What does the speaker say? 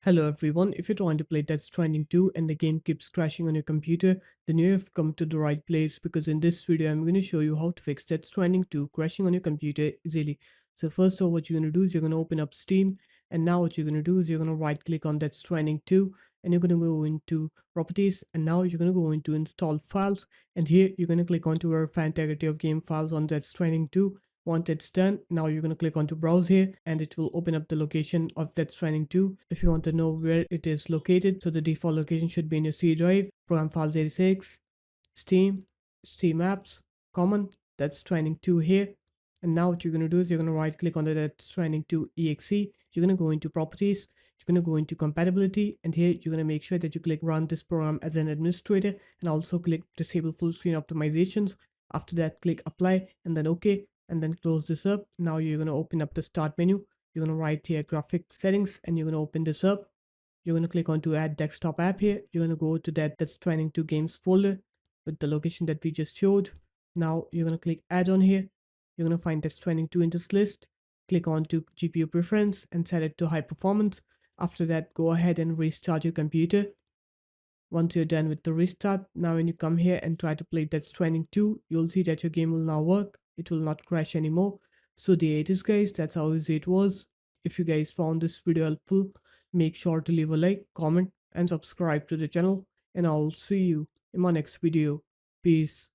Hello everyone, if you're trying to play Death Stranding 2 and the game keeps crashing on your computer, then you have come to the right place because in this video I'm going to show you how to fix Death Stranding 2 crashing on your computer easily. So first off, what you're going to do is you're going to open up Steam, and now what you're going to do is you're going to right click on Death Stranding 2 and you're going to go into properties, and now you're going to go into install files, and here you're going to click onto verify integrity of game files on Death Stranding 2. Once it's done, now you're going to click on to browse here and it will open up the location of Death Stranding 2 if you want to know where it is located. So the default location should be in your C drive, program files 86, Steam, Steam apps, common, Death Stranding 2 here. And now what you're going to do is you're going to right click on the Death Stranding 2 exe. You're going to go into properties, you're going to go into compatibility, and here you're going to make sure that you click run this program as an administrator and also click disable full screen optimizations. After that, click apply and then OK, and then close this up. Now you're going to open up the start menu. You're going to write here graphic settings and you're going to open this up. You're going to click on to add desktop app here. You're going to go to that's Training 2 games folder with the location that we just showed. Now you're going to click add on here. You're going to find Death Stranding 2 in this list. Click on to GPU preference and set it to high performance. After that, go ahead and restart your computer. Once you're done with the restart, now when you come here and try to play Death Stranding 2, you'll see that your game will now work. It will not crash anymore. So there it is guys, that's how easy it was. If you guys found this video helpful, make sure to leave a like, comment and subscribe to the channel, and I'll see you in my next video. Peace.